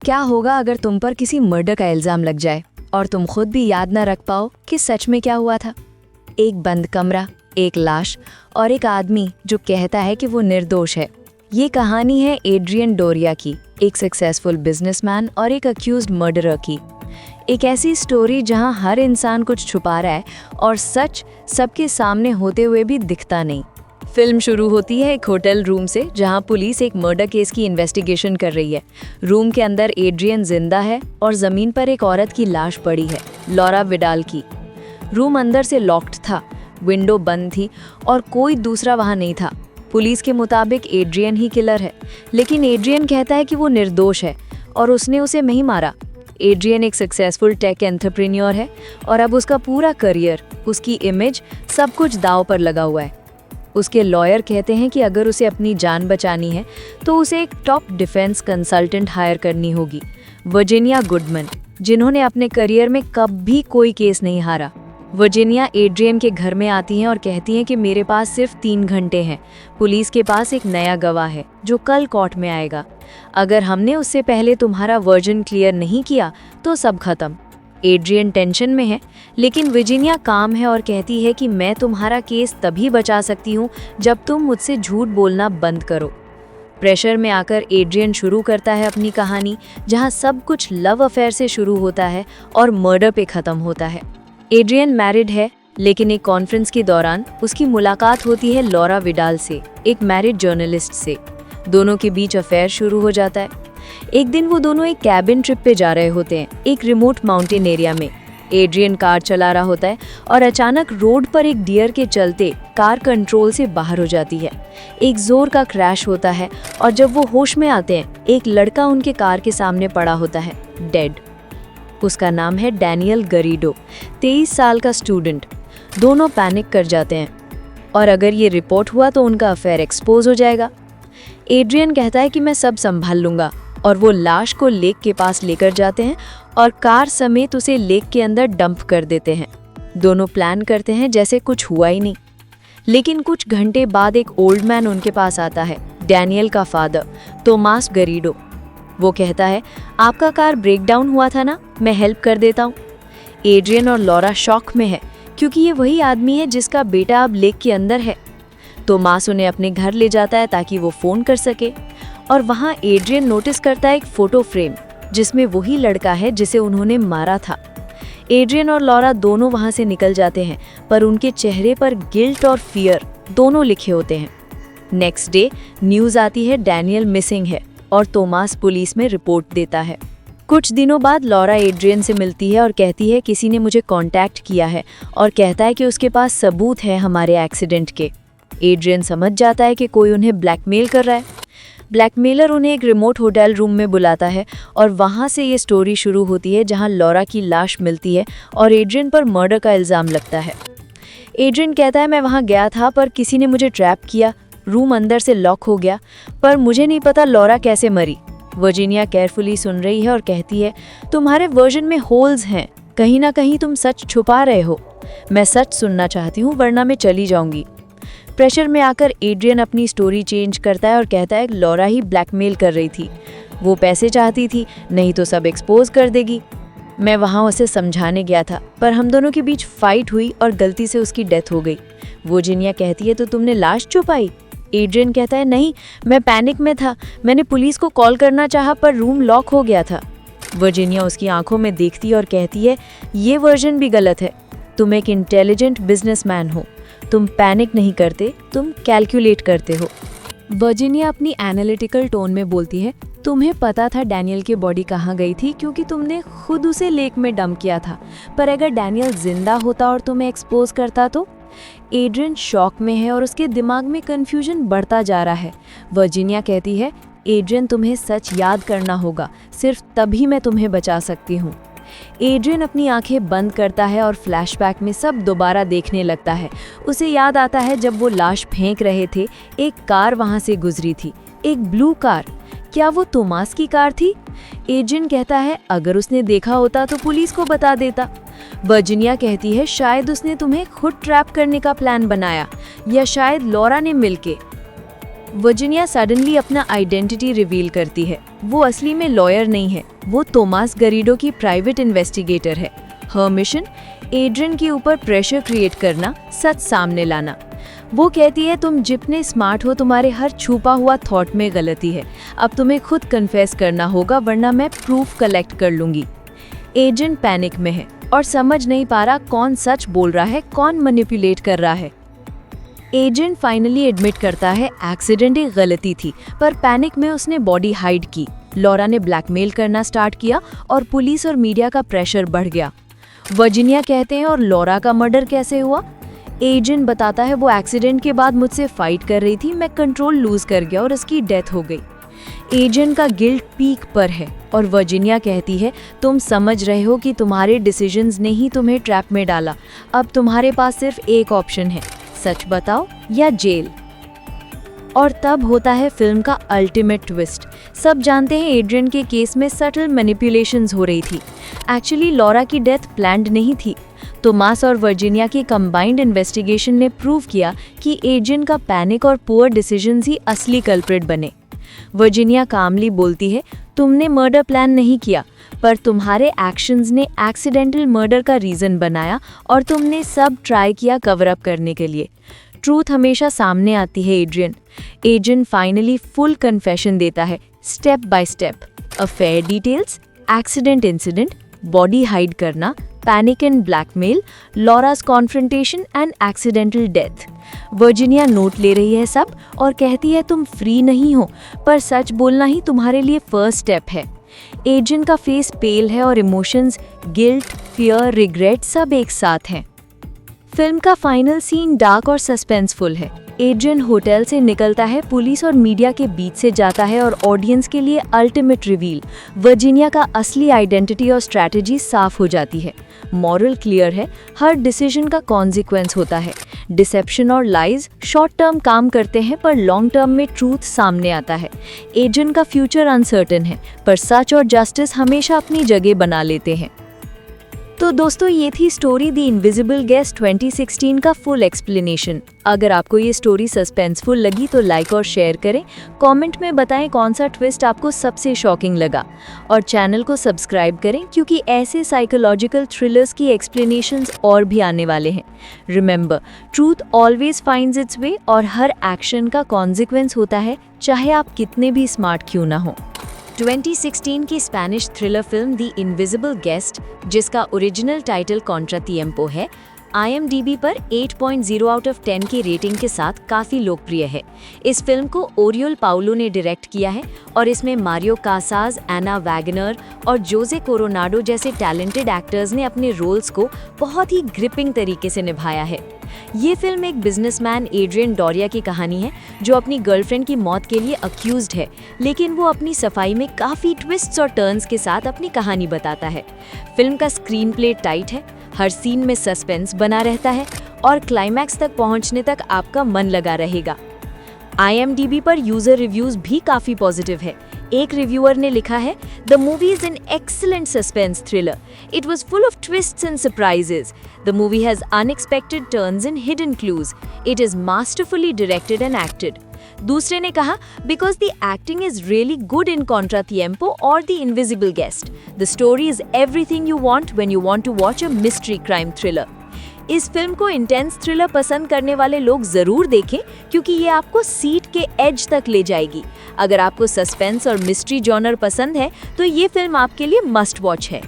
क्या होगा अगर तुम पर किसी मर्डर का इल्जाम लग जाए और तुम खुद भी याद ना रख पाओ कि सच में क्या हुआ था। एक बंद कमरा, एक लाश और एक आदमी जो कहता है कि वो निर्दोष है। ये कहानी है एड्रियन डोरिया की, एक सक्सेसफुल बिजनेसमैन और एक अक्यूज्ड मर्डरर की। एक ऐसी स्टोरी जहां हर इंसान कुछ छुपा रहा है और सच सबके सामने होते हुए भी दिखता नहीं। फिल्म शुरू होती है एक होटल रूम से जहां पुलिस एक मर्डर केस की इन्वेस्टिगेशन कर रही है। रूम के अंदर एड्रियन जिंदा है और जमीन पर एक औरत की लाश पड़ी है, लॉरा विडाल की। रूम अंदर से लॉक्ड था, विंडो बंद थी और कोई दूसरा वहां नहीं था। पुलिस के मुताबिक एड्रियन ही किलर है, लेकिन एड्रियन कहता है कि वो निर्दोष है और उसने उसे नहीं मारा। एड्रियन एक सक्सेसफुल टेक एंटरप्रेन्योर है और अब उसका पूरा करियर, उसकी इमेज, सब कुछ दांव पर लगा हुआ है। उसके लॉयर कहते हैं कि अगर उसे अपनी जान बचानी है तो उसे एक टॉप डिफेंस कंसल्टेंट हायर करनी होगी, वर्जीनिया गुडमैन, जिन्होंने अपने करियर में कभी कोई केस नहीं हारा। वर्जीनिया एड्रियन के घर में आती हैं और कहती हैं कि मेरे पास सिर्फ 3 घंटे हैं। पुलिस के पास एक नया गवाह है जो कल कोर्ट में आएगा। अगर हमने उससे पहले तुम्हारा वर्जन क्लियर नहीं किया तो सब खत्म। एड्रियन टेंशन में है, लेकिन वर्जीनिया काम है और कहती है कि मैं तुम्हारा केस तभी बचा सकती हूँ जब तुम मुझसे झूठ बोलना बंद करो। प्रेशर में आकर एड्रियन शुरू करता है अपनी कहानी, जहाँ सब कुछ लव अफेयर से शुरू होता है और मर्डर पे ख़त्म होता है। एड्रियन मैरिड है, लेकिन एक कॉन्फ्रेंस के दौरान उसकी मुलाकात होती है लॉरा विडाल से, एक मैरिड जर्नलिस्ट से। दोनों के बीच अफेयर शुरू हो जाता है। एक दिन वो दोनों एक कैबिन ट्रिप पे जा रहे होते हैं, एक रिमोट माउंटेन एरिया में। एड्रियन कार चला रहा होता है और अचानक रोड पर एक डियर के चलते कार कंट्रोल से बाहर हो जाती है। एक जोर का क्रैश होता है और जब वो होश में आते हैं, एक लड़का उनके कार के सामने पड़ा होता है, डेड। उसका नाम है डैनियल गरीडो, 23 साल का स्टूडेंट। दोनों पैनिक कर जाते हैं और अगर ये रिपोर्ट हुआ तो उनका अफेयर एक्सपोज हो जाएगा। एड्रियन कहता है कि मैं सब संभाल लूंगा और वो लाश को लेक के पास लेकर जाते हैं और कार समेत उसे लेक के अंदर डंप कर देते हैं। दोनों प्लान करते हैं जैसे कुछ हुआ ही नहीं। लेकिन कुछ घंटे बाद एक ओल्ड मैन उनके पास आता है, डैनियल का फादर, तोमास गरीडो। वो कहता है, आपका कार ब्रेक डाउन हुआ था ना, मैं हेल्प कर देता हूँ। एड्रियन और लॉरा शॉक में है क्योंकि ये वही आदमी है जिसका बेटा अब लेक के अंदर है। तोमास उन्हें अपने घर ले जाता है ताकि वो फ़ोन कर सके और वहाँ एड्रियन नोटिस करता है एक फ़ोटो फ्रेम जिसमें वही लड़का है जिसे उन्होंने मारा था। एड्रियन और लॉरा दोनों वहाँ से निकल जाते हैं, पर उनके चेहरे पर गिल्ट और फियर दोनों लिखे होते हैं। नेक्स्ट डे न्यूज़ आती है डैनियल मिसिंग है और तोमास पुलिस में रिपोर्ट देता है। कुछ दिनों बाद लॉरा एड्रियन से मिलती है और कहती है किसी ने मुझे कांटेक्ट किया है और कहता है कि उसके पास सबूत है हमारे एक्सीडेंट के। एड्रियन समझ जाता है कि कोई उन्हें ब्लैकमेल कर रहा है। ब्लैकमेलर उन्हें एक रिमोट होटल रूम में बुलाता है और वहाँ से ये स्टोरी शुरू होती है जहाँ लॉरा की लाश मिलती है और एड्रियन पर मर्डर का इल्ज़ाम लगता है। एड्रियन कहता है मैं वहाँ गया था पर किसी ने मुझे ट्रैप किया, रूम अंदर से लॉक हो गया, पर मुझे नहीं पता लॉरा कैसे मरी। वर्जीनिया केयरफुली सुन रही है और कहती है तुम्हारे वर्जन में होल्स हैं, कहीं ना कहीं तुम सच छुपा रहे हो। मैं सच सुनना चाहती हूँ वरना मैं चली जाऊँगी। प्रेशर में आकर एड्रियन अपनी स्टोरी चेंज करता है और कहता है लॉरा ही ब्लैकमेल कर रही थी, वो पैसे चाहती थी, नहीं तो सब एक्सपोज कर देगी। मैं वहाँ उसे समझाने गया था पर हम दोनों के बीच फाइट हुई और गलती से उसकी डेथ हो गई। वर्जीनिया कहती है तो तुमने लाश छुपाई? एड्रियन कहता है नहीं, मैं पैनिक में था, मैंने पुलिस को कॉल करना चाहा पर रूम लॉक हो गया था। वर्जीनिया उसकी आंखों में देखती और कहती है ये वर्जन भी गलत है, तुम एक इंटेलिजेंट बिजनेसमैन हो, तुम पैनिक नहीं करते, तुम कैलकुलेट करते हो। वर्जीनिया अपनी एनालिटिकल टोन में बोलती है तुम्हें पता था डैनियल की बॉडी कहाँ गई थी क्योंकि तुमने खुद उसे लेक में डंप किया था, पर अगर डैनियल जिंदा होता और तुम्हें एक्सपोज करता तो? एड्रियन शॉक में है और उसके दिमाग में कन्फ्यूजन बढ़ता जा रहा है। वर्जीनिया कहती है एड्रियन तुम्हें सच याद करना होगा, सिर्फ तभी मैं तुम्हें बचा सकती हूँ। एड्रियन अपनी आंखें बंद करता है और फ्लैशबैक में सब दोबारा देखने लगता है। उसे याद आता है जब वो लाश फेंक रहे थे, एक कार वहां से गुजरी थी, एक ब्लू कार। क्या वो तोमास की कार थी? एड्रियन कहता है अगर उसने देखा होता तो पुलिस को बता देता। वर्जीनिया कहती है शायद उसने तुम्हें खुद ट्रैप करने का प्लान बनाया या शायद लॉरा ने मिलके। वर्जीनिया सडनली अपना आइडेंटिटी रिवील करती है। वो असली में लॉयर नहीं है, वो तोमास गरीडो की प्राइवेट इन्वेस्टिगेटर है। हर मिशन एड्रियन के ऊपर प्रेशर क्रिएट करना, सच सामने लाना। वो कहती है तुम जितने स्मार्ट हो तुम्हारे हर छुपा हुआ थॉट में गलती है। अब तुम्हें खुद कन्फेस करना होगा वरना मैं प्रूफ कलेक्ट कर लूंगी। एजेंट पैनिक में है और समझ नहीं पा रहा कौन सच बोल रहा है, कौन मैनिपुलेट कर रहा है। एजेंट फाइनली एडमिट करता है एक्सीडेंट एक गलती थी, पर पैनिक में उसने बॉडी हाइड की। लॉरा ने ब्लैकमेल करना स्टार्ट किया और पुलिस और मीडिया का प्रेशर बढ़ गया। वर्जीनिया कहते हैं और लॉरा का मर्डर कैसे हुआ? एजेंट बताता है वो एक्सीडेंट के बाद मुझसे फाइट कर रही थी, मैं कंट्रोल लूज कर गया और उसकी डेथ हो गई। एजेंट का गिल्ट पीक पर है और वर्जीनिया कहती है तुम समझ रहे हो कि तुम्हारे डिसीजंस ने ही तुम्हें ट्रैप में डाला। अब तुम्हारे पास सिर्फ एक ऑप्शन है, सच बताओ या जेल। और तब होता है फिल्म का अल्टीमेट ट्विस्ट। सब जानते हैं एड्रियन के केस में सटल मैनिपुलेशंस हो रही थी। एक्चुअली लॉरा की डेथ प्लान्ड नहीं थी। तोमास और वर्जीनिया की कंबाइंड इन्वेस्टिगेशन ने प्रूव किया कि एजेंट का पैनिक और पुअर डिसीजंस ही असली कल्प्रिट बने। वर्जीनिया कामली बोलती है तुमने मर्डर प्लान नहीं किया, पर तुम्हारे एक्शंस ने एक्सीडेंटल मर्डर का रीजन बनाया और तुमने सब ट्राई किया कवर अप करने के लिए। ट्रूथ हमेशा सामने आती है Adrian. Agent finally full confession देता है, step by step. Affair details, accident incident, body hide करना, panic and blackmail, Laura's confrontation and accidental death. Virginia note ले रही है सब और कहती है तुम फ्री नहीं हो, पर सच बोलना ही तुम्हारे लिए फर्स्ट स्टेप है। एजेंट का फेस पेल है और इमोशंस, गिल्ट, फियर, रिग्रेट सब एक साथ हैं। फिल्म का फाइनल सीन डार्क और सस्पेंसफुल है। एजेंट होटल से निकलता है, पुलिस और मीडिया के बीच से जाता है और ऑडियंस के लिए अल्टीमेट रिवील। वर्जीनिया का असली आइडेंटिटी और स्ट्रैटेजी साफ हो जाती है। मॉरल क्लियर है, हर डिसीजन का कॉन्सिक्वेंस होता है। डिसेप्शन और लाइज शॉर्ट टर्म काम करते हैं, पर लॉन्ग टर्म में ट्रूथ सामने आता है। एजेंट का फ्यूचर अनसर्टेन है, पर सच और जस्टिस हमेशा अपनी जगह बना लेते हैं। तो दोस्तों ये थी स्टोरी द इनविजिबल गेस्ट 2016 का फुल एक्सप्लेनेशन। अगर आपको ये स्टोरी सस्पेंसफुल लगी तो लाइक और शेयर करें। कमेंट में बताएं कौन सा ट्विस्ट आपको सबसे शॉकिंग लगा और चैनल को सब्सक्राइब करें क्योंकि ऐसे साइकोलॉजिकल थ्रिलर्स की एक्सप्लेनेशंस और भी आने वाले हैं। Remember, truth always finds its way और हर एक्शन का कॉन्सिक्वेंस होता है, चाहे आप कितने भी स्मार्ट क्यों ना हो। 2016 की Spanish thriller film the Invisible guest, जिसका ओरिजिनल टाइटल कॉन्ट्रा तिएम्पो है, IMDb पर 8.0 आउट ऑफ 10 की रेटिंग के साथ काफ़ी लोकप्रिय है। इस फिल्म को ओरियल पाउलो ने डायरेक्ट किया है और इसमें मारियो कासास, एना वैगनर और जोसे कोरोनाडो जैसे टैलेंटेड एक्टर्स ने अपने रोल्स को बहुत ही ग्रिपिंग तरीके से निभाया है। ये फिल्म एक बिजनेसमैन एड्रियन डोरिया की कहानी है जो अपनी गर्लफ्रेंड की मौत के लिए अक्यूज्ड है, लेकिन वो अपनी सफाई में काफ़ी ट्विस्ट्स और टर्न्स के साथ अपनी कहानी बताता है। फिल्म का स्क्रीन प्ले टाइट है, हर सीन में सस्पेंस बना रहता है और क्लाइमैक्स तक पहुंचने तक आपका मन लगा रहेगा। IMDb पर यूजर रिव्यूज भी काफी पॉजिटिव है। एक रिव्यूअर ने लिखा है, the movie is an excellent suspense thriller. It was full of twists and surprises. The movie has unexpected turns and hidden clues. It is masterfully directed and acted. दूसरे ने कहा, because the acting is really good in Contratiempo और the Invisible Guest. The story is everything you want when you want to watch a mystery crime thriller. इस film को intense thriller पसंद करने वाले लोग जरूर देखें क्योंकि ये आपको सीट के एज तक ले जाएगी। अगर आपको सस्पेंस और मिस्ट्री जॉनर पसंद है तो ये फिल्म आपके लिए मस्ट वॉच है।